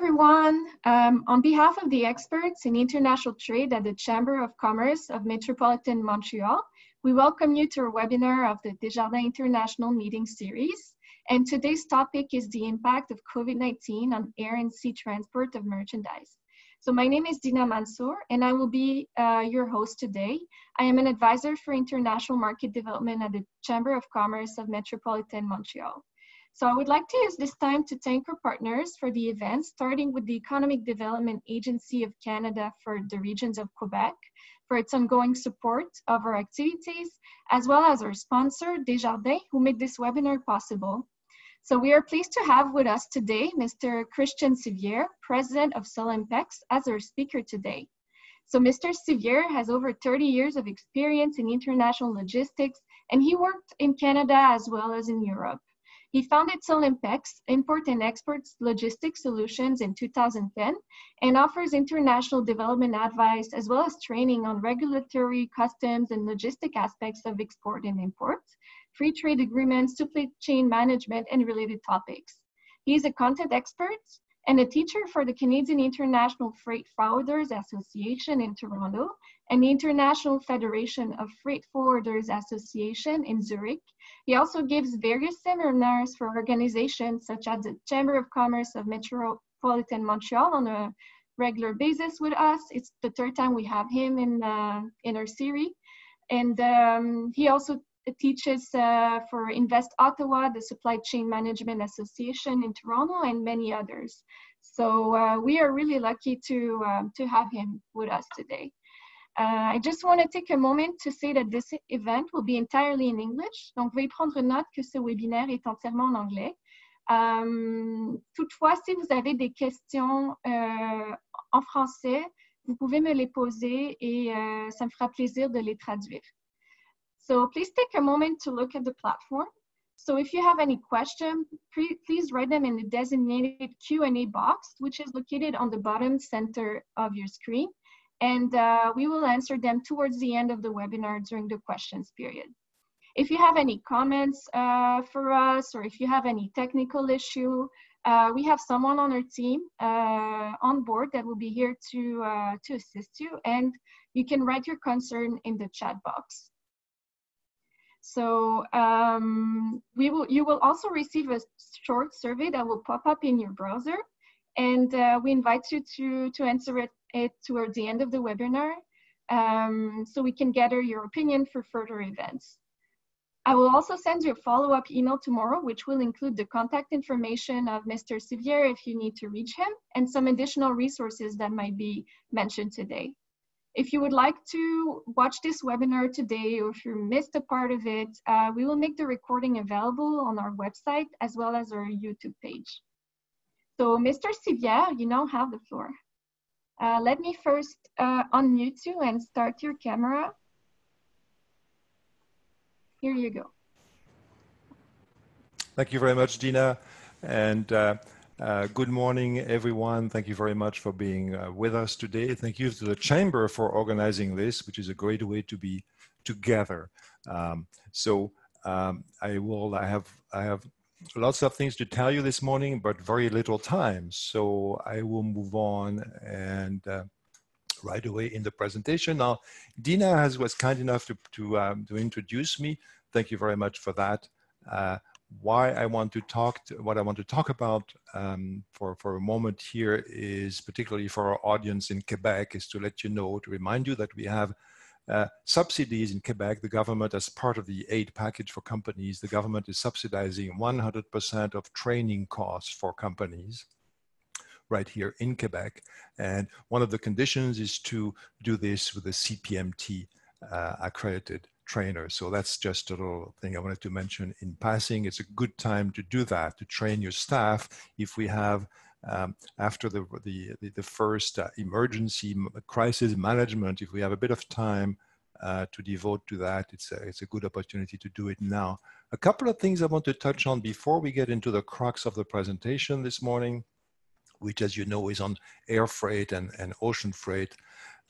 everyone. On behalf of the experts in international trade at the Chamber of Commerce of Metropolitan Montreal, we welcome you to our webinar of the Desjardins International Meeting Series. And today's topic is the impact of COVID-19 on air and sea transport of merchandise. So my name is Dina Mansour, and I will be your host today. I am an advisor for international market development at the Chamber of Commerce of Metropolitan Montreal. So I would like to use this time to thank our partners for the event, starting with the Economic Development Agency of Canada for the regions of Quebec, for its ongoing support of our activities, as well as our sponsor, Desjardins, who made this webinar possible. So we are pleased to have with us today Mr. Christian Sivier, President of Solimpex, as our speaker today. So Mr. Sivier has over 30 years of experience in international logistics, and he worked in Canada as well as in Europe. He founded Solimpex, Import and Export Logistics Solutions, in 2010 and offers international development advice as well as training on regulatory, customs, and logistic aspects of export and import, free trade agreements, supply chain management, and related topics. He is a content expert and a teacher for the Canadian International Freight Forwarders Association in Toronto and the International Federation of Freight Forwarders Association in Zurich. He also gives various seminars for organizations such as the Chamber of Commerce of Metropolitan Montreal on a regular basis with us. It's the third time we have him in our series. And he also teaches for Invest Ottawa, the Supply Chain Management Association in Toronto, and many others. So we are really lucky to have him with us today. I just want to take a moment to say that this event will be entirely in English. Donc, veuillez prendre note que ce webinaire est entièrement en anglais. Toutefois, si vous avez des questions en français, vous pouvez me les poser et ça me fera plaisir de les traduire. So please take a moment to look at the platform. So if you have any questions, please write them in the designated Q&A box, which is located on the bottom center of your screen. And we will answer them towards the end of the webinar during the questions period. If you have any comments for us, or if you have any technical issue, we have someone on our team on board that will be here to assist you, and you can write your concern in the chat box. So you will also receive a short survey that will pop up in your browser, and we invite you to answer it toward the end of the webinar so we can gather your opinion for further events. I will also send you a follow-up email tomorrow, which will include the contact information of Mr. Sivier if you need to reach him, and some additional resources that might be mentioned today. If you would like to watch this webinar today, or if you missed a part of it, we will make the recording available on our website as well as our YouTube page. So Mr. Sivier, you now have the floor. Let me first unmute you and start your camera. Here you go. Thank you very much, Dina. And good morning, everyone. Thank you very much for being with us today. Thank you to the Chamber for organizing this, which is a great way to be together. I have lots of things to tell you this morning, but very little time. So I will move on and right away in the presentation. Now, Dina was kind enough to introduce me. Thank you very much for that. What I want to talk about for a moment here is, particularly for our audience in Quebec, is to let you know, to remind you that we have subsidies in Quebec. The government, as part of the aid package for companies, the government is subsidizing 100% of training costs for companies right here in Quebec. And one of the conditions is to do this with a CPMT accredited trainer. So that's just a little thing I wanted to mention in passing. It's a good time to do that, to train your staff. If we have, after the first emergency crisis management, if we have a bit of time to devote to that, it's a good opportunity to do it now. A couple of things I want to touch on before we get into the crux of the presentation this morning, which, as you know, is on air freight and ocean freight.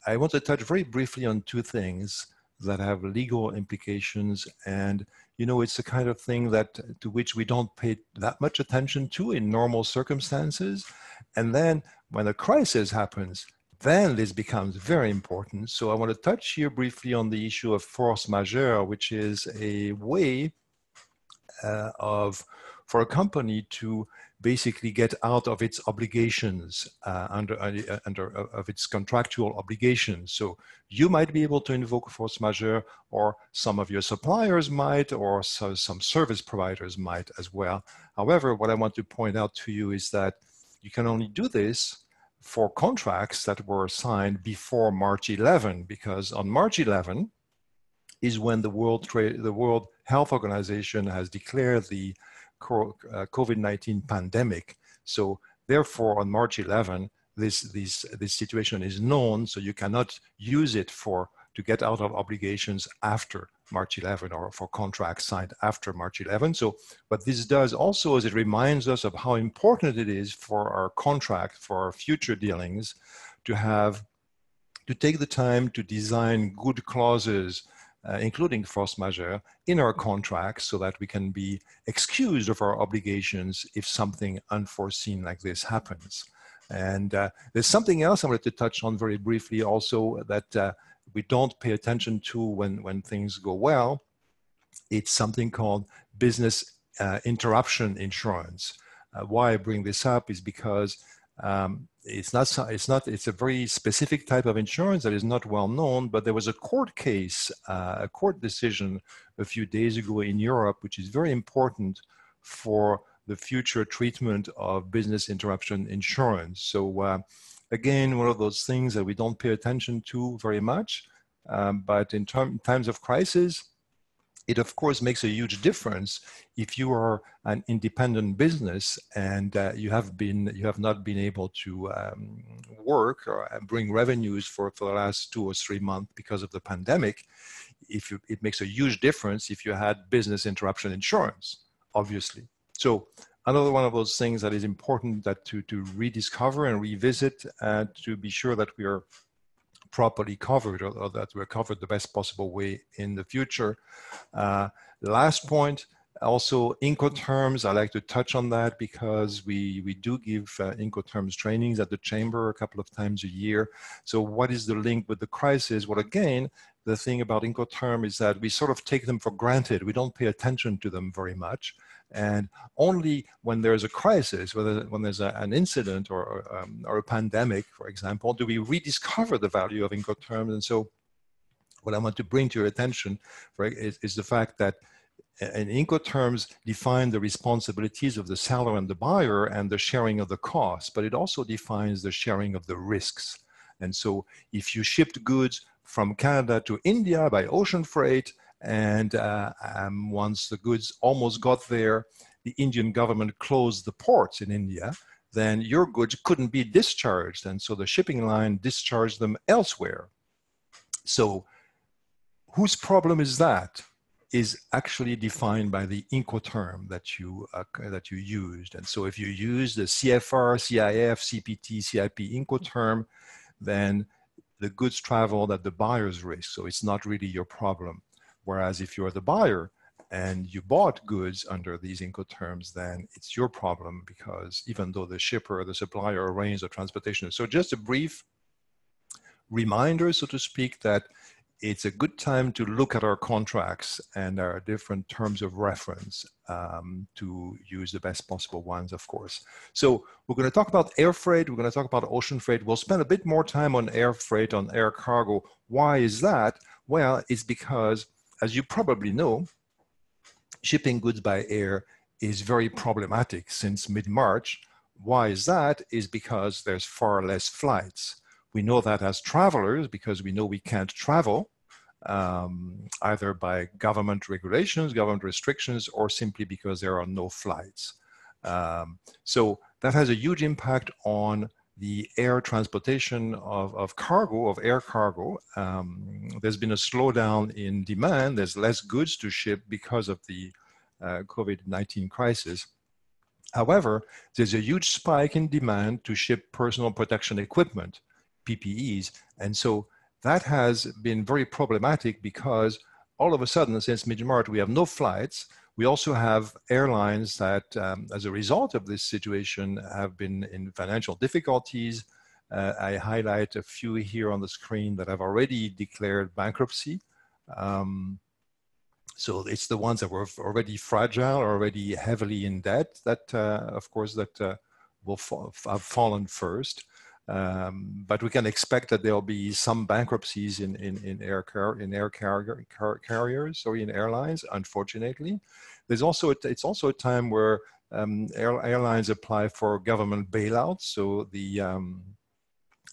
I want to touch very briefly on two things. that have legal implications. And, you know, it's the kind of thing that to which we don't pay that much attention to in normal circumstances. And then when a crisis happens, then this becomes very important. So I want to touch here briefly on the issue of force majeure, which is a way for a company to basically get out of its obligations under of its contractual obligations. So you might be able to invoke force majeure, or some of your suppliers might, or some service providers might as well. However, what I want to point out to you is that you can only do this for contracts that were signed before March 11, because on March 11 is when the World Health Organization has declared the COVID-19 pandemic. So therefore, on March 11, this situation is known, so you cannot use it to get out of obligations after March 11, or for contracts signed after March 11. So what this does also is it reminds us of how important it is for our contract, for our future dealings, to take the time to design good clauses, including force majeure, in our contracts, so that we can be excused of our obligations if something unforeseen like this happens. And there's something else I wanted to touch on very briefly also that we don't pay attention to when things go well. It's something called business interruption insurance. Why I bring this up is because it's a very specific type of insurance that is not well known, but there was a court case, a court decision a few days ago in Europe, which is very important for the future treatment of business interruption insurance. So again, one of those things that we don't pay attention to very much, but in times of crisis, it of course makes a huge difference if you are an independent business and you have not been able to work or bring revenues for the last 2 or 3 months because of the pandemic. It makes a huge difference if you had business interruption insurance, obviously. So another one of those things that is important to rediscover and revisit to be sure that we are properly covered, or that we're covered the best possible way in the future. The last point, also Incoterms. I like to touch on that because we do give Incoterms trainings at the Chamber a couple of times a year. So what is the link with the crisis? Well, again, the thing about Incoterms is that we sort of take them for granted. We don't pay attention to them very much. And only when there's a crisis, when there's an incident or a pandemic, for example, do we rediscover the value of Incoterms. And so what I want to bring to your attention is the fact that in Incoterms define the responsibilities of the seller and the buyer and the sharing of the costs, but it also defines the sharing of the risks. And so if you shipped goods from Canada to India by ocean freight, and once the goods almost got there, the Indian government closed the ports in India, then your goods couldn't be discharged. And so the shipping line discharged them elsewhere. So whose problem is that? Is actually defined by the Incoterm that you used. And so if you use the CFR, CIF, CPT, CIP Incoterm, then the goods traveled at the buyer's risk. So it's not really your problem. Whereas if you're the buyer and you bought goods under these Incoterms, then it's your problem, because even though the shipper or the supplier arranged the transportation. So just a brief reminder, so to speak, that it's a good time to look at our contracts and our different terms of reference to use the best possible ones, of course. So we're going to talk about air freight. We're going to talk about ocean freight. We'll spend a bit more time on air freight, on air cargo. Why is that? Well, it's because, as you probably know, shipping goods by air is very problematic since mid-March. Why is that? Is because there's far less flights. We know that as travelers because we know we can't travel either by government regulations, government restrictions, or simply because there are no flights. So that has a huge impact on the air transportation of cargo, of air cargo. There's been a slowdown in demand. There's less goods to ship because of the COVID-19 crisis. However, there's a huge spike in demand to ship personal protection equipment, PPEs. And so that has been very problematic because all of a sudden, since mid-March, we have no flights. We also have airlines that, as a result of this situation, have been in financial difficulties. I highlight a few here on the screen that have already declared bankruptcy. So it's the ones that were already fragile, already heavily in debt that, of course, that will have fallen first. But we can expect that there'll be some bankruptcies in air carriers or in airlines, unfortunately. It's also a time where airlines apply for government bailouts. So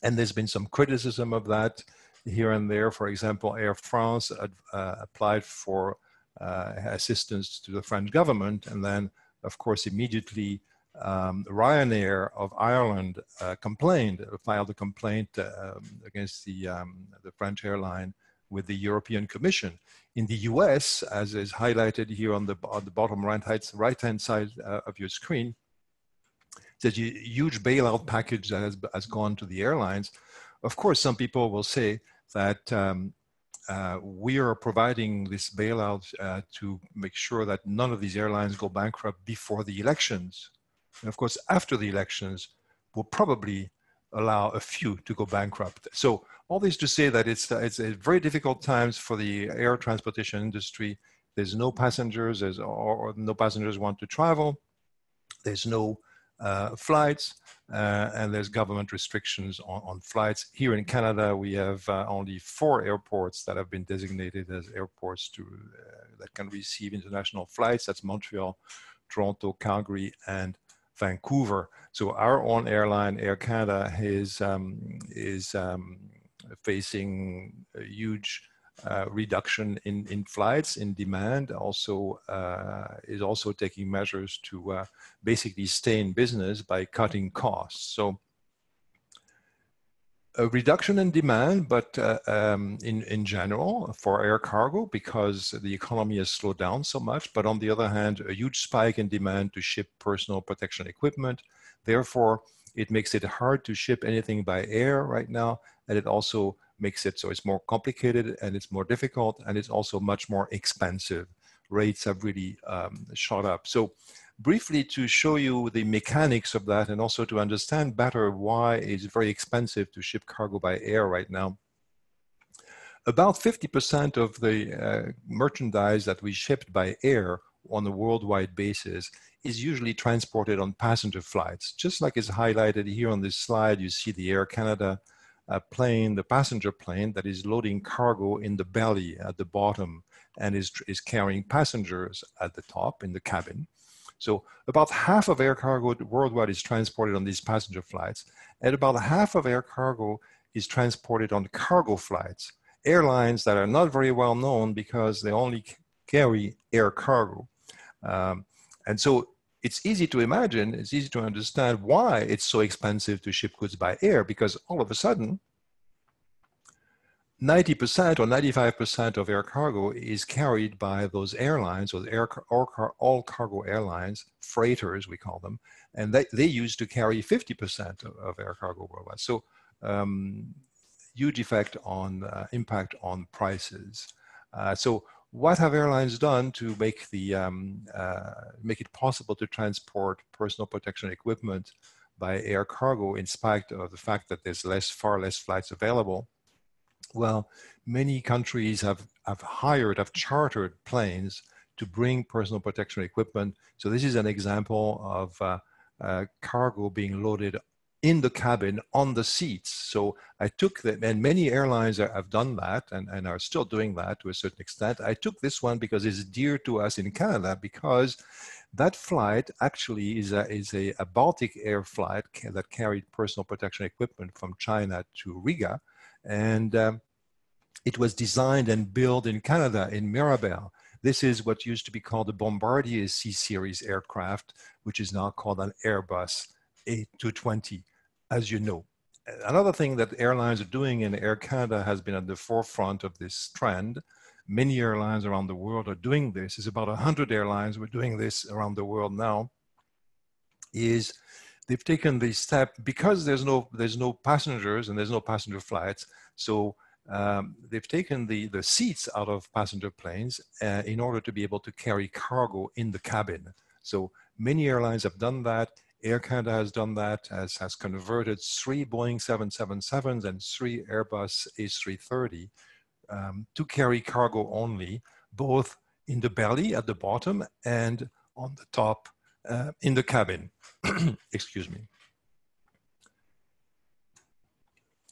and there's been some criticism of that here and there. For example, Air France applied for assistance to the French government, and then, of course, immediately Ryanair of Ireland filed a complaint against the French airline with the European Commission. In the US, as is highlighted here on the bottom right-hand side of your screen, there's a huge bailout package that has gone to the airlines. Of course, some people will say that we are providing this bailout to make sure that none of these airlines go bankrupt before the elections. And of course, after the elections, we'll probably allow a few to go bankrupt. So all this to say that it's very difficult times for the air transportation industry. There's no passengers, or no passengers want to travel. There's no flights, and there's government restrictions on flights. Here in Canada, we have only 4 airports that have been designated as airports that can receive international flights. That's Montreal, Toronto, Calgary, and Vancouver. So our own airline, Air Canada, is facing a huge reduction in flights, in demand. Also is also taking measures to basically stay in business by cutting costs. So a reduction in demand, but in general for air cargo, because the economy has slowed down so much. But on the other hand, a huge spike in demand to ship personal protection equipment. Therefore, it makes it hard to ship anything by air right now, and it also makes it so it's more complicated and it's more difficult, and it's also much more expensive. Rates have really shot up. So briefly, to show you the mechanics of that and also to understand better why it's very expensive to ship cargo by air right now, about 50% of the merchandise that we shipped by air on a worldwide basis is usually transported on passenger flights. Just like is highlighted here on this slide, you see the Air Canada plane, the passenger plane that is loading cargo in the belly at the bottom and is carrying passengers at the top in the cabin. So about half of air cargo worldwide is transported on these passenger flights, and about half of air cargo is transported on cargo flights, airlines that are not very well known because they only carry air cargo. And so it's easy to imagine, it's easy to understand why it's so expensive to ship goods by air, because all of a sudden, 90% or 95% of air cargo is carried by those airlines, or all cargo airlines, freighters we call them, and they used to carry 50% of air cargo worldwide. So huge impact on prices. So what have airlines done to make it possible to transport personal protection equipment by air cargo in spite of the fact that there's far less flights available? Well, many countries have chartered planes to bring personal protection equipment. So this is an example of cargo being loaded in the cabin on the seats. So I took that, and many airlines have done that and are still doing that to a certain extent. I took this one because it's dear to us in Canada, because that flight actually is a Baltic Air flight that carried personal protection equipment from China to Riga. And it was designed and built in Canada, in Mirabel. This is what used to be called the Bombardier C-Series aircraft, which is now called an Airbus A220, as you know. Another thing that airlines are doing, and Air Canada has been at the forefront of this trend, many airlines around the world are doing this, is about 100 airlines who are doing this around the world now, is they've taken the step, because there's no passengers and there's no passenger flights, so they've taken the seats out of passenger planes in order to be able to carry cargo in the cabin. So many airlines have done that. Air Canada has done that, has converted 3 Boeing 777s and 3 Airbus A330 to carry cargo only, both in the belly at the bottom and on the top in the cabin. Excuse me.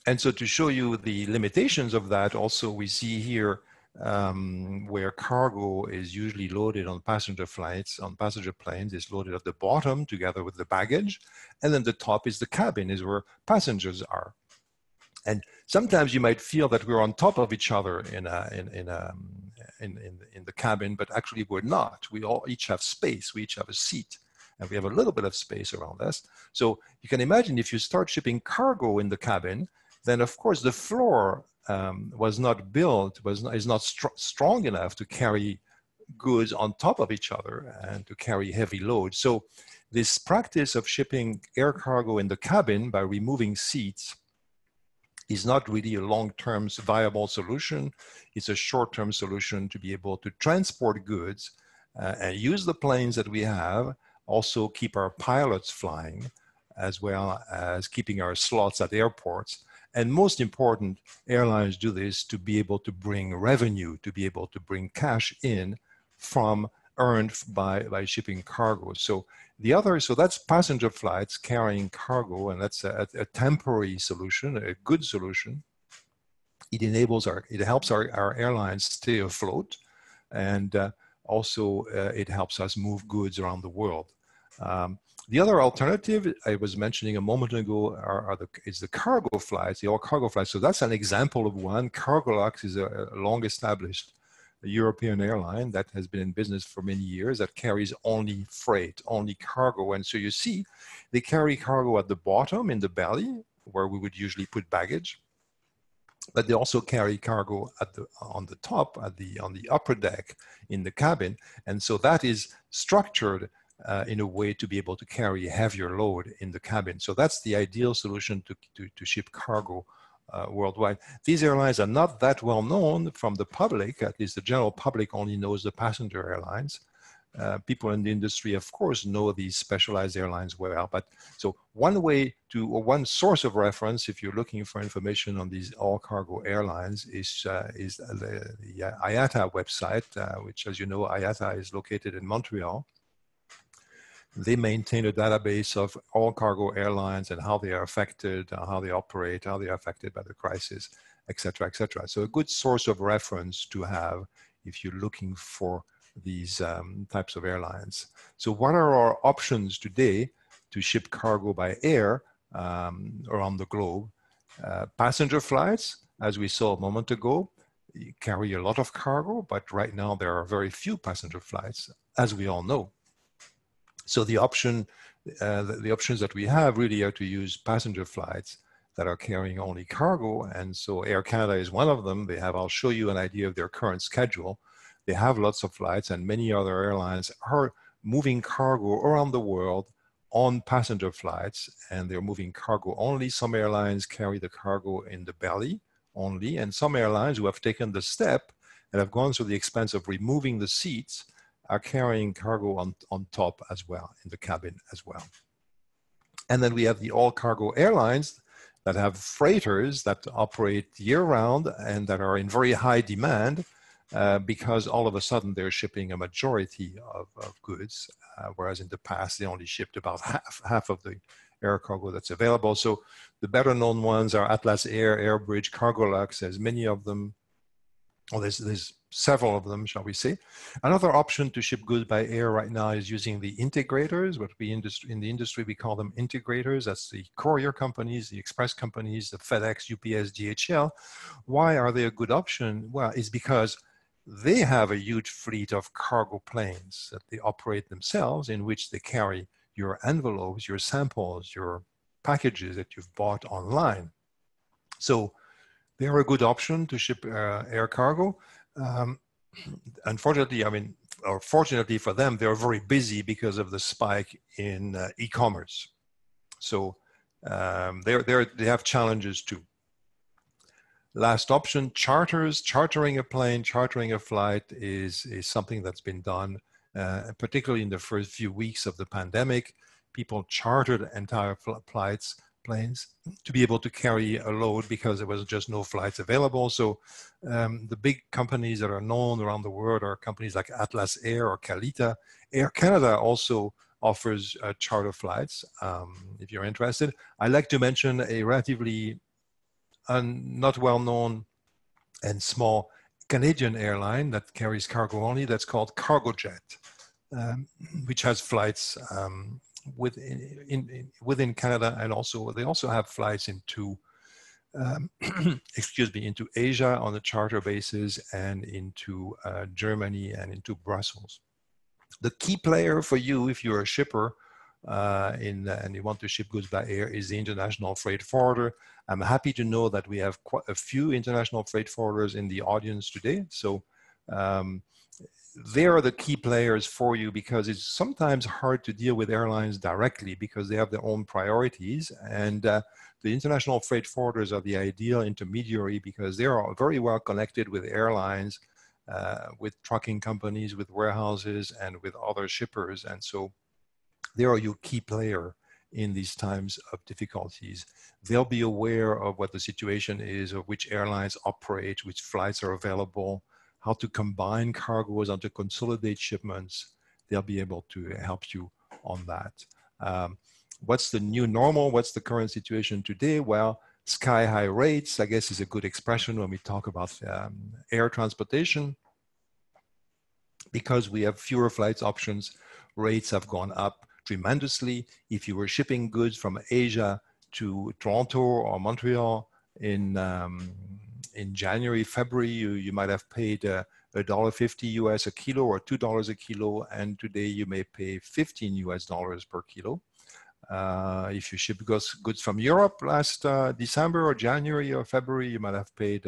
And so to show you the limitations of that, also we see here where cargo is usually loaded on passenger flights, on passenger planes, is loaded at the bottom together with the baggage. And then the top is the cabin, is where passengers are. And sometimes you might feel that we're on top of each other in the cabin, but actually we're not. We all each have space, we each have a seat, and we have a little bit of space around us. So you can imagine if you start shipping cargo in the cabin, then of course the floor was not built, is not strong enough to carry goods on top of each other and to carry heavy loads. So this practice of shipping air cargo in the cabin by removing seats is not really a long-term viable solution. It's a short-term solution to be able to transport goods and use the planes that we have, also keep our pilots flying, as well as keeping our slots at airports. And most important, airlines do this to be able to bring revenue, to be able to bring cash in from earned by shipping cargo. So that's passenger flights carrying cargo, and that's a temporary solution, a good solution. It helps our airlines stay afloat, and also it helps us move goods around the world. The other alternative I was mentioning a moment ago is the cargo flights, the all cargo flights. So that's an example of one. Cargolux is a long-established European airline that has been in business for many years that carries only freight, only cargo. And so you see, they carry cargo at the bottom in the belly, where we would usually put baggage, but they also carry cargo on the top, on the upper deck in the cabin. And so that is structured in a way to be able to carry a heavier load in the cabin. So that's the ideal solution to ship cargo worldwide. These airlines are not that well known from the public, at least the general public only knows the passenger airlines. People in the industry, of course, know these specialized airlines well. But so one source of reference, if you're looking for information on these all-cargo airlines, is the IATA website, which, as you know, IATA is located in Montreal. They maintain a database of all cargo airlines and how they are affected, how they operate, how they are affected by the crisis, et cetera, et cetera. So a good source of reference to have if you're looking for these types of airlines. So what are our options today to ship cargo by air around the globe? Passenger flights, as we saw a moment ago, carry a lot of cargo, but right now there are very few passenger flights, as we all know. So the options that we have really are to use passenger flights that are carrying only cargo. And so Air Canada is one of them. I'll show you an idea of their current schedule. They have lots of flights, and many other airlines are moving cargo around the world on passenger flights, and they're moving cargo only. Some airlines carry the cargo in the belly only, and some airlines who have taken the step and have gone through the expense of removing the seats are carrying cargo on top as well, in the cabin as well. And then we have the all-cargo airlines that have freighters that operate year-round and that are in very high demand because all of a sudden they're shipping a majority of goods, whereas in the past they only shipped about half of the air cargo that's available. So the better-known ones are Atlas Air, Airbridge, Cargolux. There's many of them. Well, there's several of them, shall we say. Another option to ship goods by air right now is using the integrators, what we in the industry we call them integrators. That's the courier companies, the express companies, the FedEx, UPS, DHL. Why are they a good option? Well, it's because they have a huge fleet of cargo planes that they operate themselves, in which they carry your envelopes, your samples, your packages that you've bought online. So they're a good option to ship air cargo. Unfortunately, or fortunately for them, they're very busy because of the spike in e-commerce. So they have challenges too. last option, charters. Chartering a plane, chartering a flight is something that's been done, particularly in the first few weeks of the pandemic. People chartered entire planes to be able to carry a load because there was just no flights available. So the big companies that are known around the world are companies like Atlas Air or Calita. Air Canada also offers charter flights if you're interested. I like to mention a relatively not well-known and small Canadian airline that carries cargo only, that's called Cargojet, which has flights within Canada, and also they also have flights into excuse me, into Asia on a charter basis, and into Germany and into Brussels. The key player for you, if you're a shipper and you want to ship goods by air, is the international freight forwarder. I'm happy to know that we have quite a few international freight forwarders in the audience today. So they are the key players for you, because it's sometimes hard to deal with airlines directly because they have their own priorities. And the international freight forwarders are the ideal intermediary because they are very well connected with airlines, with trucking companies, with warehouses, and with other shippers. And so they are your key player in these times of difficulties. They'll be aware of what the situation is, of which airlines operate, which flights are available, how to combine cargoes, how to consolidate shipments. They'll be able to help you on that. What's the new normal? What's the current situation today? Well, sky high rates, I guess, is a good expression when we talk about air transportation. Because we have fewer flights options, rates have gone up tremendously. If you were shipping goods from Asia to Toronto or Montreal in January, February, you might have paid $1.50 US a kilo or $2 a kilo, and today you may pay $15 US per kilo. If you ship goods from Europe last December or January or February, you might have paid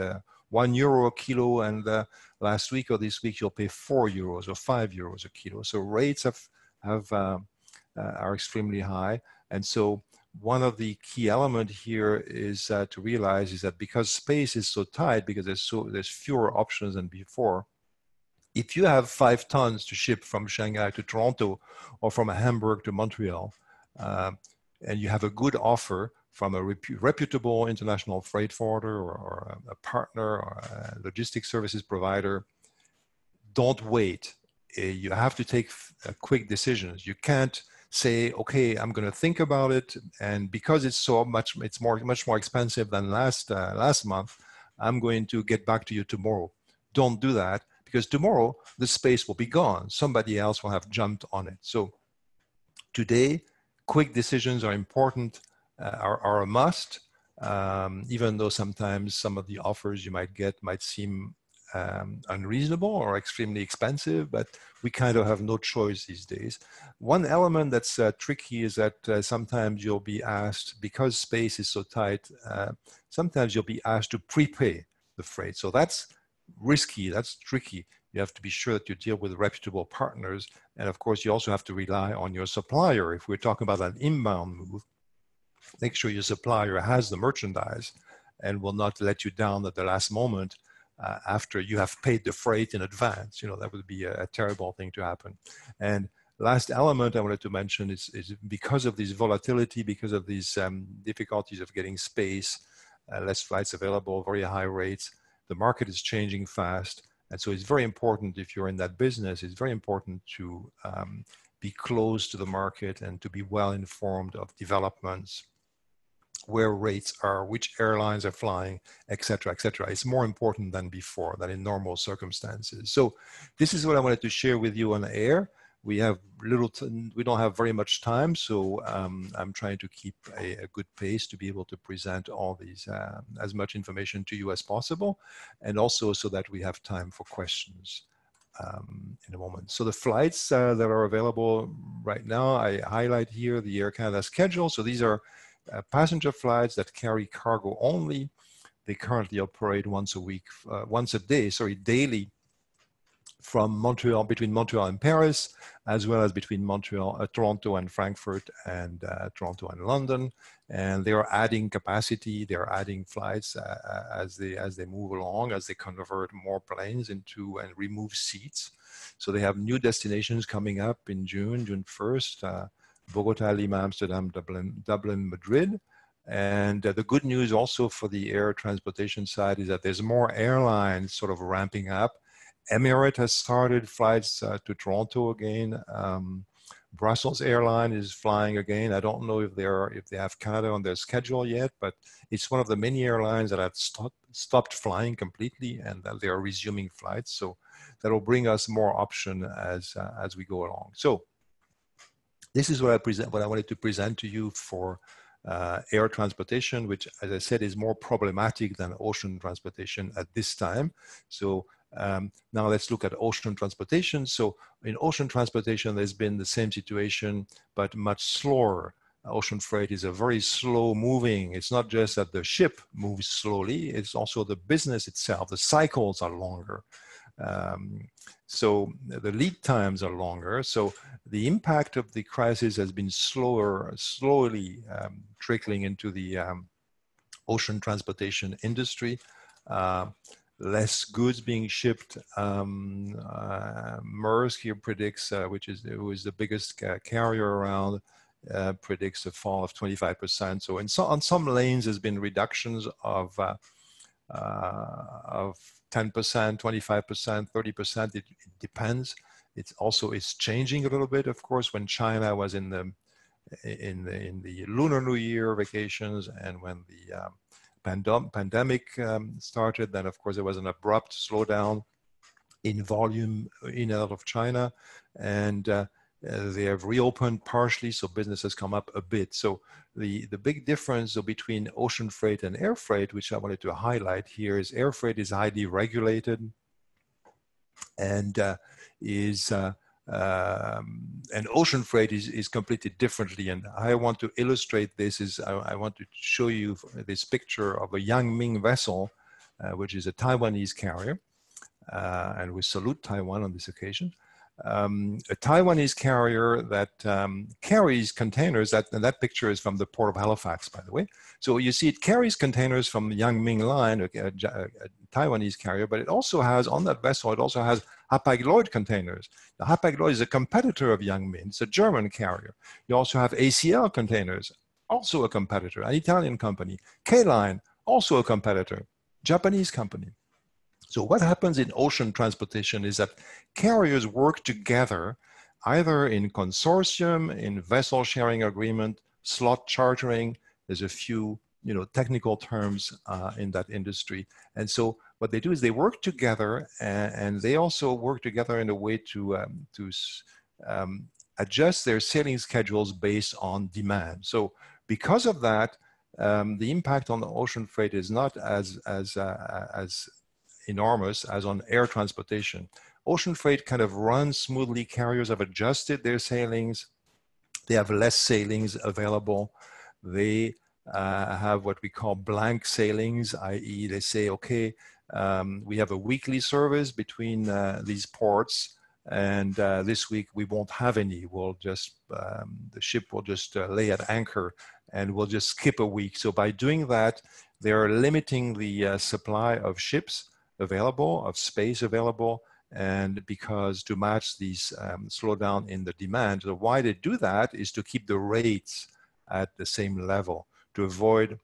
€1 a kilo, and last week or this week you'll pay €4 or €5 a kilo. So rates are extremely high, and so one of the key elements here is to realize is that because space is so tight, because there's fewer options than before. If you have 5 tons to ship from Shanghai to Toronto or from Hamburg to Montreal, and you have a good offer from a reputable international freight forwarder or a partner or a logistics services provider, don't wait. You have to take quick decisions. You can't say, okay, I'm going to think about it, and because it's so much, it's much more expensive than last month, I'm going to get back to you tomorrow. Don't do that, because tomorrow the space will be gone. Somebody else will have jumped on it. So today, quick decisions are important, are a must, even though sometimes some of the offers you might get might seem unreasonable or extremely expensive, but we kind of have no choice these days. One element that's tricky is that sometimes you'll be asked, because space is so tight, sometimes you'll be asked to prepay the freight. So that's risky, that's tricky. You have to be sure that you deal with reputable partners. And of course, you also have to rely on your supplier. If we're talking about an inbound move, make sure your supplier has the merchandise and will not let you down at the last moment after you have paid the freight in advance. You know, that would be a terrible thing to happen. And last element I wanted to mention is because of this volatility, because of these difficulties of getting space, less flights available, very high rates, the market is changing fast. And so it's very important, if you're in that business, it's very important to be close to the market and to be well informed of developments, where rates are, which airlines are flying, et cetera, et cetera. It's more important than before, than in normal circumstances. So this is what I wanted to share with you on air. We don't have very much time, so I'm trying to keep a good pace to be able to present all these, as much information to you as possible, and also so that we have time for questions in a moment. So the flights that are available right now, I highlight here the Air Canada schedule. So these are passenger flights that carry cargo only. They currently operate once a day, daily, from Montreal, between Montreal and Paris, as well as between Montreal, Toronto and Frankfurt, and Toronto and London. And they are adding capacity, they are adding flights as they move along, as they convert more planes into and remove seats. So they have new destinations coming up in June 1st, Bogota, Lima, Amsterdam, Dublin, Madrid. And the good news also for the air transportation side is that there's more airlines sort of ramping up. Emirates has started flights to Toronto again. Brussels Airline is flying again. I don't know if they have Canada on their schedule yet, but it's one of the many airlines that have stopped flying completely, and that they are resuming flights. So that will bring us more option as we go along. So this is what I wanted to present to you for air transportation, which, as I said, is more problematic than ocean transportation at this time. So now let's look at ocean transportation. So in ocean transportation, there's been the same situation, but much slower. Ocean freight is a very slow moving. It's not just that the ship moves slowly, it's also the business itself. The cycles are longer. So the lead times are longer. So the impact of the crisis has been slowly trickling into the ocean transportation industry. Less goods being shipped. Maersk here predicts, who is the biggest carrier around, predicts a fall of 25%. So on some lanes, there's been reductions of 10%, 25%, 30%. It depends. It's changing a little bit, of course, when China was in the Lunar New Year vacations, and when the pandemic started, then of course there was an abrupt slowdown in volume in and out of China, and they have reopened partially, so business has come up a bit. So the big difference between ocean freight and air freight, which I wanted to highlight here, is air freight is highly regulated and and ocean freight is completely differently. And I want to illustrate this. I want to show you this picture of a Yang Ming vessel, which is a Taiwanese carrier, and we salute Taiwan on this occasion. A Taiwanese carrier that carries containers, and that picture is from the port of Halifax, by the way. So you see it carries containers from the Yang Ming line, a Taiwanese carrier, but it also has, on that vessel, it also has Hapag-Lloyd containers. The Hapag-Lloyd is a competitor of Yang Ming. It's a German carrier. You also have ACL containers, also a competitor, an Italian company. K-Line, also a competitor, Japanese company. So what happens in ocean transportation is that carriers work together, either in consortium, in vessel sharing agreement, slot chartering. There's a few technical terms in that industry. And so what they do is they work together, and they also work together in a way to adjust their sailing schedules based on demand. So because of that, the impact on the ocean freight is not as enormous as on air transportation. Ocean freight kind of runs smoothly. Carriers have adjusted their sailings. They have less sailings available. They have what we call blank sailings, i.e. they say, okay, we have a weekly service between these ports, and this week we won't have any. We'll just, the ship will just lay at anchor, and we'll just skip a week. So by doing that, they're limiting the supply of ships available, of space available, and because to match these slowdown in the demand. So why they do that is to keep the rates at the same level, to avoid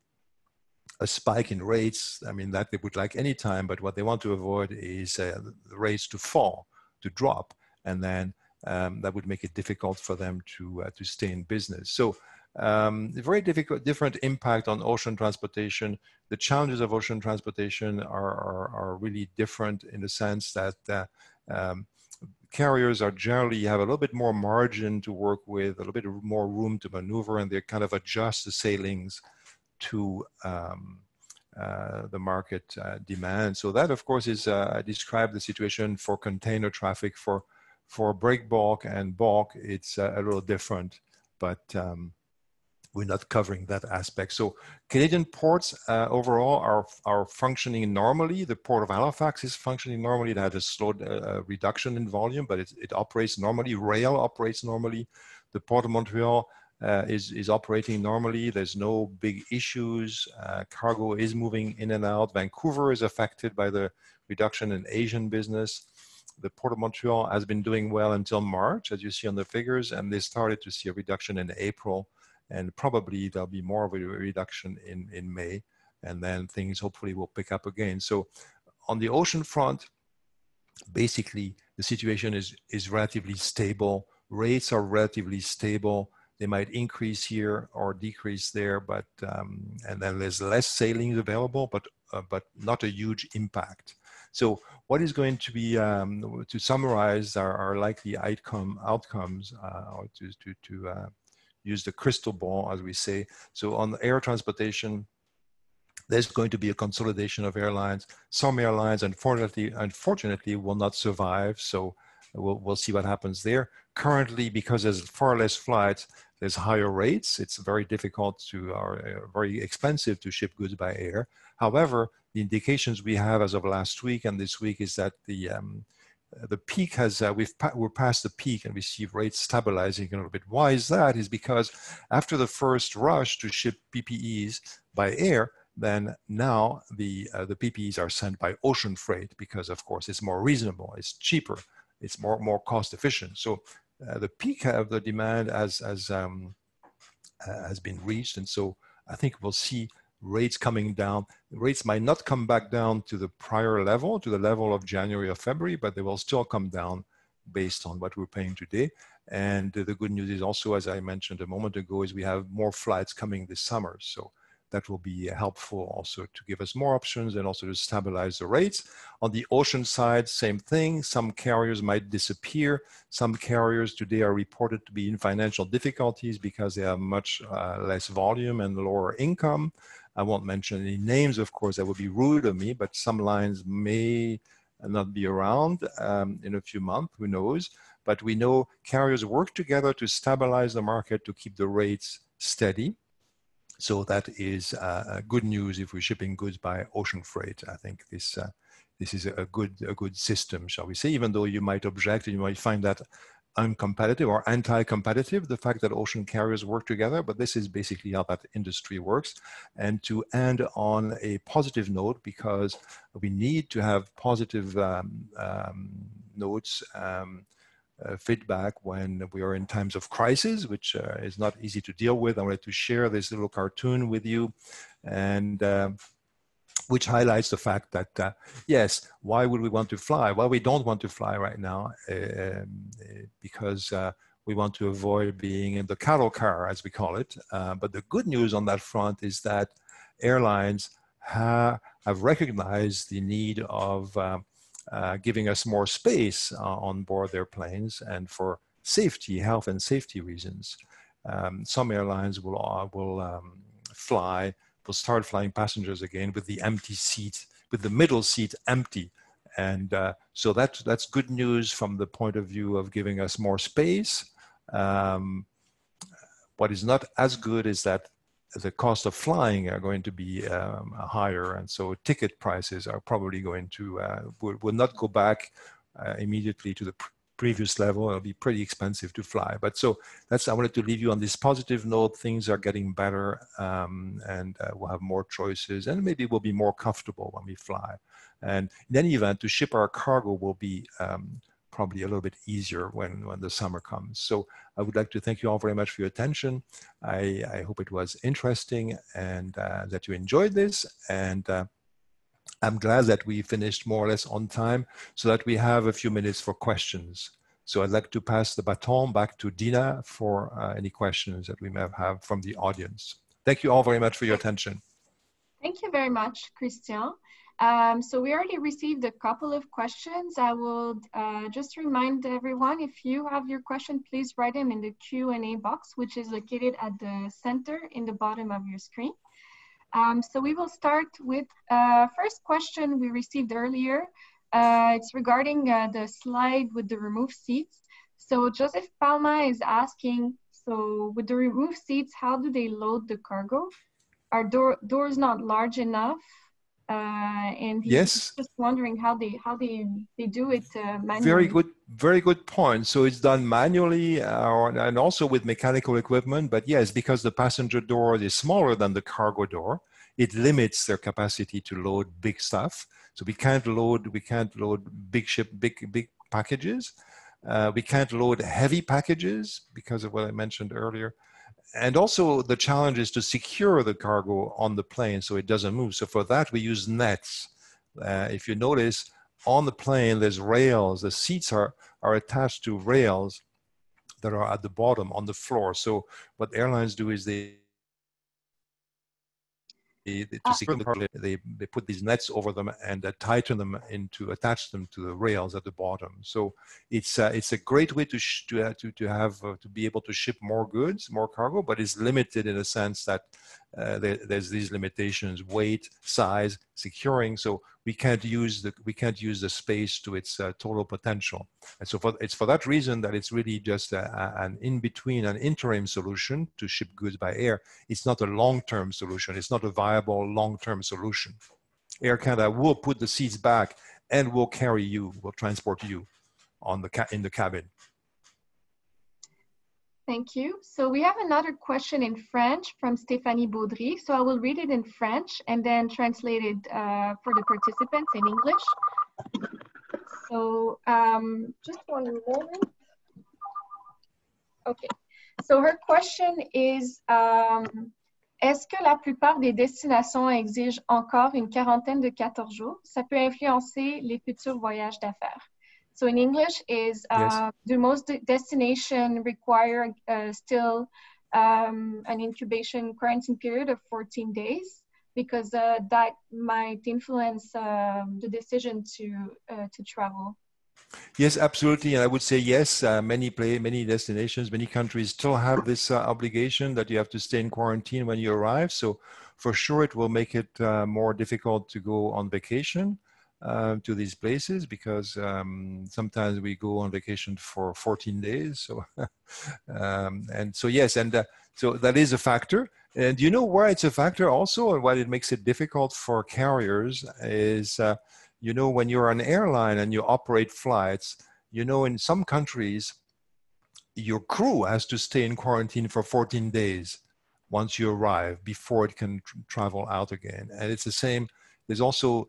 a spike in rates. I mean, that they would like any time, but what they want to avoid is the rates to fall, to drop, and then that would make it difficult for them to stay in business. So very different impact on ocean transportation. The challenges of ocean transportation are really different in the sense that carriers are generally have a little bit more margin to work with, a little bit more room to maneuver, and they kind of adjust the sailings to the market demand. So that, of course, is I described the situation for container traffic. For break bulk and bulk, it's a little different, but we're not covering that aspect. So Canadian ports overall are functioning normally. The port of Halifax is functioning normally. It had a slow reduction in volume, but it operates normally. Rail operates normally. The port of Montreal is operating normally. There's no big issues. Cargo is moving in and out. Vancouver is affected by the reduction in Asian business. The Port of Montreal has been doing well until March, as you see on the figures, and they started to see a reduction in April, and probably there'll be more of a reduction in May, and then things hopefully will pick up again. So on the ocean front, basically the situation is relatively stable. Rates are relatively stable. They might increase here or decrease there, but and then there's less sailings available, but not a huge impact. So what is going to be, to summarize our likely outcomes, or to use the crystal ball, as we say. So on air transportation, there's going to be a consolidation of airlines. Some airlines, unfortunately, will not survive. So we'll see what happens there. Currently, because there's far less flights, there's higher rates. It's very difficult or very expensive to ship goods by air. However, the indications we have as of last week and this week is that the peak has, we're past the peak and we see rates stabilizing a little bit. Why is that? Is because after the first rush to ship PPEs by air, then now the PPEs are sent by ocean freight because, of course, it's more reasonable, it's cheaper, it's more cost efficient. So the peak of the demand has been reached, and so I think we'll see rates coming down. Rates might not come back down to the prior level, to the level of January or February, but they will still come down based on what we're paying today. And the good news is also, as I mentioned a moment ago, is we have more flights coming this summer. So that will be helpful also to give us more options and also to stabilize the rates. On the ocean side, same thing. Some carriers might disappear. Some carriers today are reported to be in financial difficulties because they have much less volume and lower income. I won't mention any names, of course, that would be rude of me, but some lines may not be around in a few months, who knows. But we know carriers work together to stabilize the market, to keep the rates steady. So that is good news if we're shipping goods by ocean freight. I think this is a good system, shall we say, even though you might object and you might find that uncompetitive or anti-competitive, the fact that ocean carriers work together, but this is basically how that industry works. And to end on a positive note, because we need to have positive notes, feedback when we are in times of crisis, which is not easy to deal with. I wanted to share this little cartoon with you, and which highlights the fact that, yes, why would we want to fly? Well, we don't want to fly right now because we want to avoid being in the cattle car, as we call it. But the good news on that front is that airlines have recognized the need of giving us more space on board their planes, and for safety, health and safety reasons. Some airlines will start flying passengers again with the empty seat, with the middle seat empty. And so that's good news from the point of view of giving us more space. What is not as good is that the cost of flying are going to be higher, and so ticket prices are probably going to will not go back immediately to the previous level. It'll be pretty expensive to fly. But so I wanted to leave you on this positive note. Things are getting better, and we'll have more choices, and maybe we'll be more comfortable when we fly. And in any event, to ship our cargo will be probably a little bit easier when the summer comes. So I would like to thank you all very much for your attention. I hope it was interesting and that you enjoyed this. And I'm glad that we finished more or less on time so that we have a few minutes for questions. So I'd like to pass the baton back to Dina for any questions that we may have from the audience. Thank you all very much for your attention. Thank you very much, Christian. So we already received a couple of questions. I will just remind everyone, if you have your question, please write them in the Q&A box, which is located at the center in the bottom of your screen. So we will start with first question we received earlier. It's regarding the slide with the removed seats. So Joseph Palma is asking, So with the removed seats, how do they load the cargo? Are doors not large enough? And he's just wondering how they do it manually. Very good point. So it's done manually and also with mechanical equipment. But yes, because the passenger door is smaller than the cargo door, it limits their capacity to load big stuff. So we can't load big packages. We can't load heavy packages because of what I mentioned earlier. And also the challenge is to secure the cargo on the plane so it doesn't move. So for that, we use nets. If you notice, on the plane, there's rails. The seats are attached to rails that are at the bottom on the floor. So what airlines do is they secure the cargo, they put these nets over them and tighten them attach them to the rails at the bottom. So it's a great way to be able to ship more goods, more cargo, but it's limited in a sense that there's these limitations: weight, size, securing. So we can't use the space to its total potential. And so it's for that reason that it's really just an in-between, an interim solution to ship goods by air. It's not a long-term solution. It's not a viable long-term solution. Air Canada will put the seats back and will transport you in the cabin. Thank you. So we have another question in French from Stéphanie Baudry. So I will read it in French and then translate it for the participants in English. So just one moment. Okay. So her question is, est-ce que la plupart des destinations exigent encore une quarantaine de 14 jours? Ça peut influencer les futurs voyages d'affaires. So in English is, do most destinations require still an incubation quarantine period of 14 days? Because that might influence the decision to travel. Yes, absolutely. And I would say yes, many destinations, many countries still have this obligation that you have to stay in quarantine when you arrive. So for sure, it will make it more difficult to go on vacation to these places, because sometimes we go on vacation for 14 days. So, and so yes, and so that is a factor. And you know why it's a factor also, and why it makes it difficult for carriers is, you know, when you're an airline and you operate flights, you know, in some countries, your crew has to stay in quarantine for 14 days once you arrive before it can travel out again. And it's the same. There's also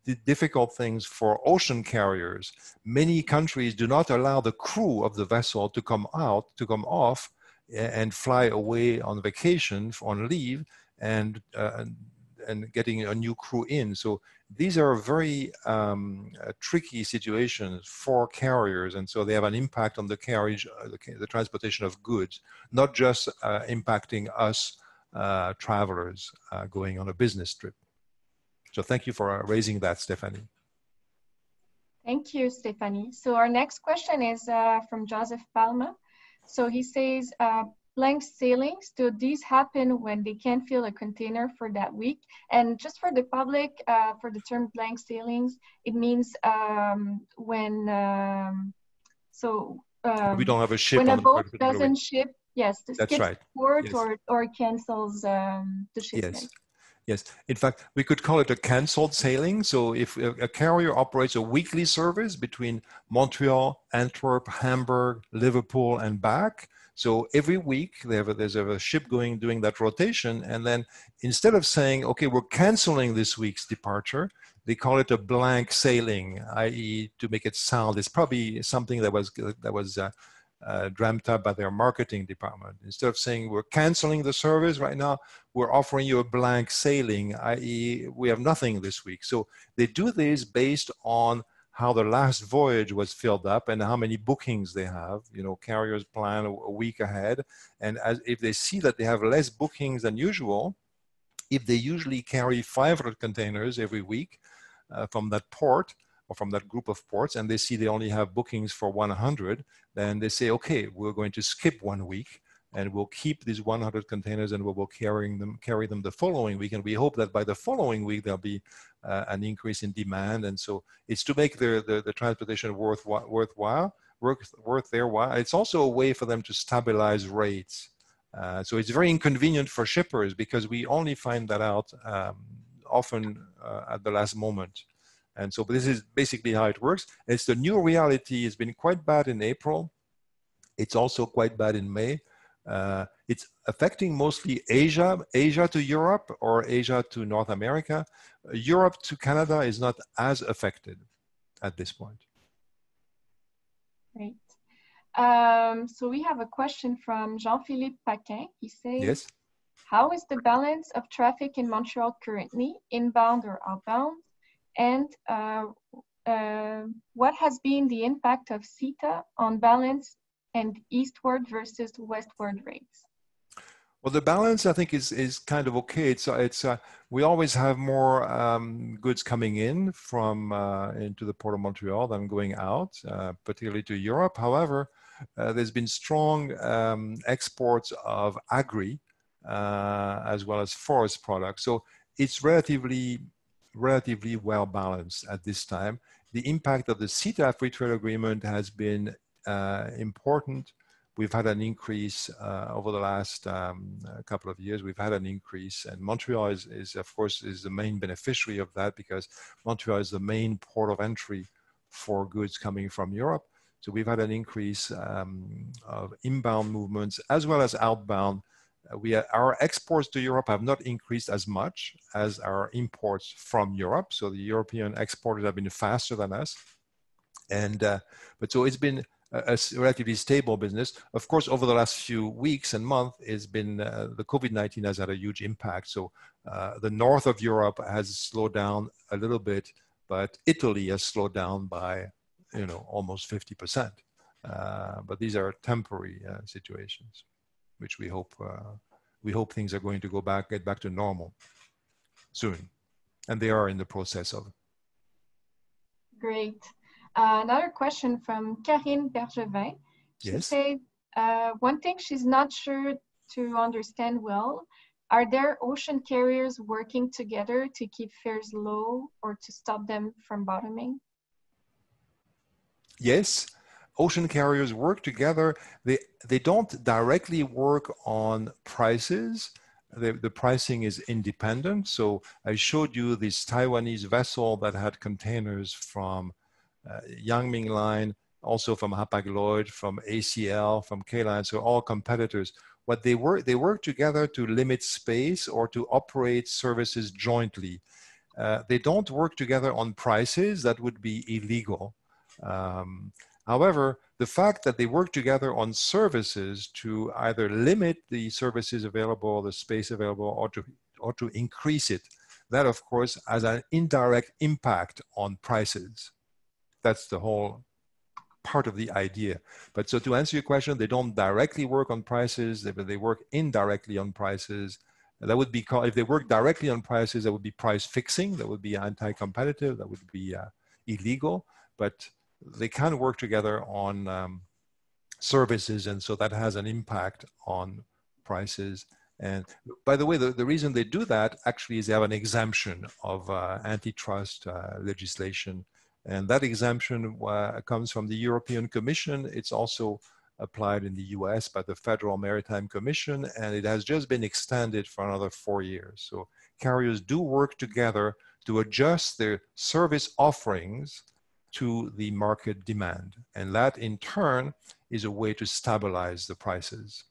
the difficult things for ocean carriers. Many countries do not allow the crew of the vessel to come off and fly away on vacation, on leave, and getting a new crew in. So these are very tricky situations for carriers, and so they have an impact on the carriage, the transportation of goods, not just impacting us travelers going on a business trip. So thank you for raising that, Stephanie. Thank you, Stephanie. So our next question is from Joseph Palma. So he says, blank sailings, do these happen when they can't fill a container for that week? And just for the public, for the term blank sailings, it means when, we don't have a ship when on a boat doesn't ship, yes, that's right. Port, yes. or cancels the shipment. Yes. Yes, in fact, we could call it a canceled sailing. So if a carrier operates a weekly service between Montreal, Antwerp, Hamburg, Liverpool, and back, so every week there's a ship doing that rotation, and then instead of saying, okay, we're canceling this week's departure, they call it a blank sailing, i.e. to make it sound, it's probably something that was dreamt up by their marketing department. Instead of saying we're canceling the service right now, we're offering you a blank sailing, i.e. we have nothing this week. So they do this based on how the last voyage was filled up and how many bookings they have. You know, carriers plan a week ahead, and if they see that they have less bookings than usual, if they usually carry 500 containers every week from that port, or from that group of ports, and they see they only have bookings for 100, then they say, okay, we're going to skip 1 week, and we'll keep these 100 containers, and we will carry them the following week. And we hope that by the following week, there'll be an increase in demand. And so it's to make the transportation worthwhile, worth their while. It's also a way for them to stabilize rates. So it's very inconvenient for shippers because we only find that out often at the last moment. And so this is basically how it works. It's the new reality. It's been quite bad in April. It's also quite bad in May. It's affecting mostly Asia to Europe or Asia to North America. Europe to Canada is not as affected at this point. Great. So we have a question from Jean-Philippe Paquin. He says, yes. How is the balance of traffic in Montreal currently, inbound or outbound? And what has been the impact of CETA on balance and eastward versus westward rates? Well, the balance, I think, is kind of okay. We always have more goods coming in from into the Port of Montreal than going out, particularly to Europe. However, there's been strong exports of agri as well as forest products. So it's relatively well balanced at this time. The impact of the CETA free trade agreement has been important. We've had an increase over the last couple of years. We've had an increase, and Montreal is of course the main beneficiary of that because Montreal is the main port of entry for goods coming from Europe. So we've had an increase of inbound movements as well as outbound. Our exports to Europe have not increased as much as our imports from Europe. So the European exporters have been faster than us, but so it's been a relatively stable business. Of course, over the last few weeks and months, it's been the COVID-19 has had a huge impact. So the north of Europe has slowed down a little bit, but Italy has slowed down by almost 50%. But these are temporary situations, which we hope things are going to get back to normal soon, and they are in the process of. Great. Another question from Karine Bergevin. She said, one thing she's not sure to understand well, are there ocean carriers working together to keep fares low or to stop them from bottoming? Yes, ocean carriers work together. They don't directly work on prices. The pricing is independent. So I showed you this Taiwanese vessel that had containers from Yangming Line, also from Hapag-Lloyd, from ACL, from K-Line, so all competitors. What they work together to limit space or to operate services jointly. They don't work together on prices. That would be illegal. However, the fact that they work together on services to either limit the services available, the space available, or to increase it, that of course has an indirect impact on prices. That's the whole part of the idea. But so to answer your question, they don't directly work on prices, they work indirectly on prices. That would be called, if they work directly on prices, that would be price fixing, that would be anti-competitive, that would be illegal, but they can work together on services, and so that has an impact on prices. And by the way, the reason they do that actually is they have an exemption of antitrust legislation. And that exemption comes from the European Commission. It's also applied in the US by the Federal Maritime Commission, and it has just been extended for another 4 years. So carriers do work together to adjust their service offerings to the market demand. And that in turn is a way to stabilize the prices.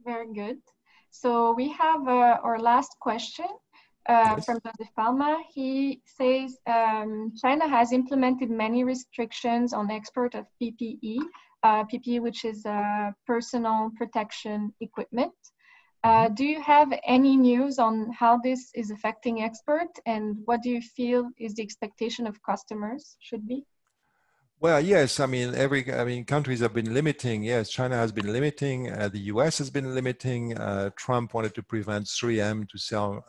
Very good. So we have our last question. From Joseph Palma. He says, China has implemented many restrictions on export of PPE, PPE which is personal protection equipment. Do you have any news on how this is affecting export, and what do you feel is the expectation of customers should be? Well, yes, countries have been limiting. Yes, China has been limiting. The US has been limiting. Trump wanted to prevent 3M to sell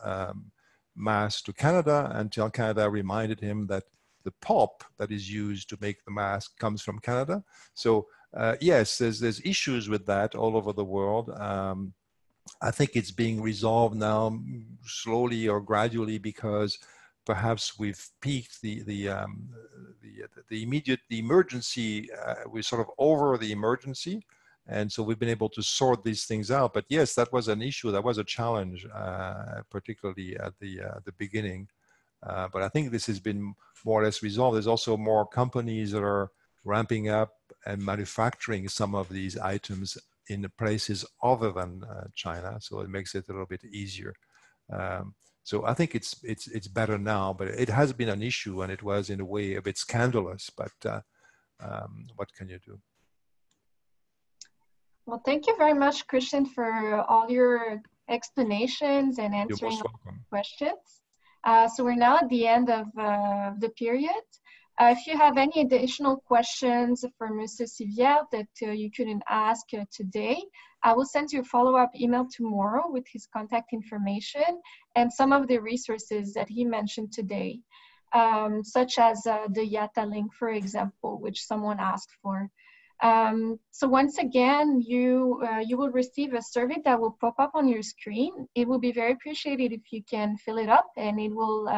masks to Canada until Canada reminded him that the pulp that is used to make the mask comes from Canada. So yes, there's issues with that all over the world. I think it's being resolved now slowly or gradually because perhaps we've peaked the emergency. We're sort of over the emergency. And so we've been able to sort these things out. But yes, that was an issue. That was a challenge, particularly at the beginning. But I think this has been more or less resolved. There's also more companies that are ramping up and manufacturing some of these items in the places other than China. So it makes it a little bit easier. So I think it's better now, but it has been an issue, and it was in a way a bit scandalous. But what can you do? Well, thank you very much, Christian, for all your explanations and answering questions. So we're now at the end of the period. If you have any additional questions for Mr. Sivière that you couldn't ask today, I will send you a follow-up email tomorrow with his contact information and some of the resources that he mentioned today, such as the YATA link, for example, which someone asked for. So once again, you will receive a survey that will pop up on your screen. It will be very appreciated if you can fill it up, and it will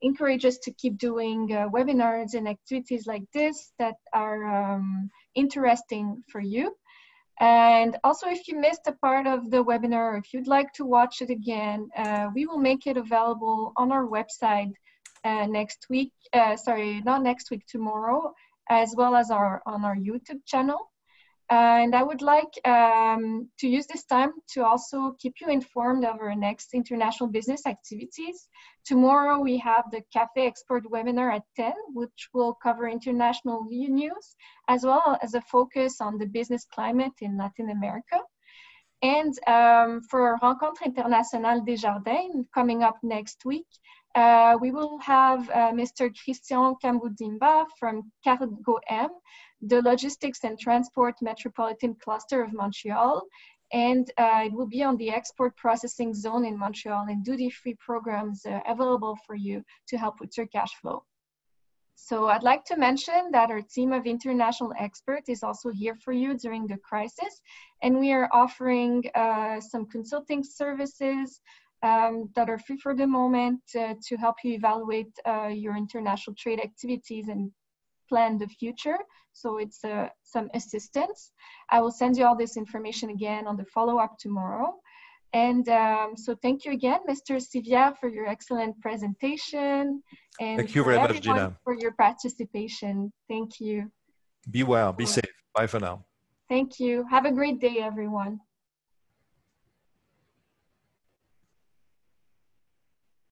encourage us to keep doing webinars and activities like this that are interesting for you. And also, if you missed a part of the webinar, or if you'd like to watch it again, we will make it available on our website next week, sorry, not next week, tomorrow, as well as on our YouTube channel. And I would like to use this time to also keep you informed of our next international business activities. Tomorrow we have the Cafe Export webinar at 10, which will cover international news, as well as a focus on the business climate in Latin America. And for Rencontre Internationale Desjardins, coming up next week, we will have Mr. Christian Kamboudimba from Cargo M, the Logistics and Transport Metropolitan Cluster of Montreal. And it will be on the export processing zone in Montreal and duty-free programs available for you to help with your cash flow. So I'd like to mention that our team of international experts is also here for you during the crisis. And we are offering some consulting services that are free for the moment to help you evaluate your international trade activities and plan the future. So it's some assistance. I will send you all this information again on the follow-up tomorrow. And so thank you again, Mr. Sivière, for your excellent presentation. And thank you very much, Gina, for your participation. Thank you. Be well, be safe. Bye for now. Thank you. Have a great day, everyone.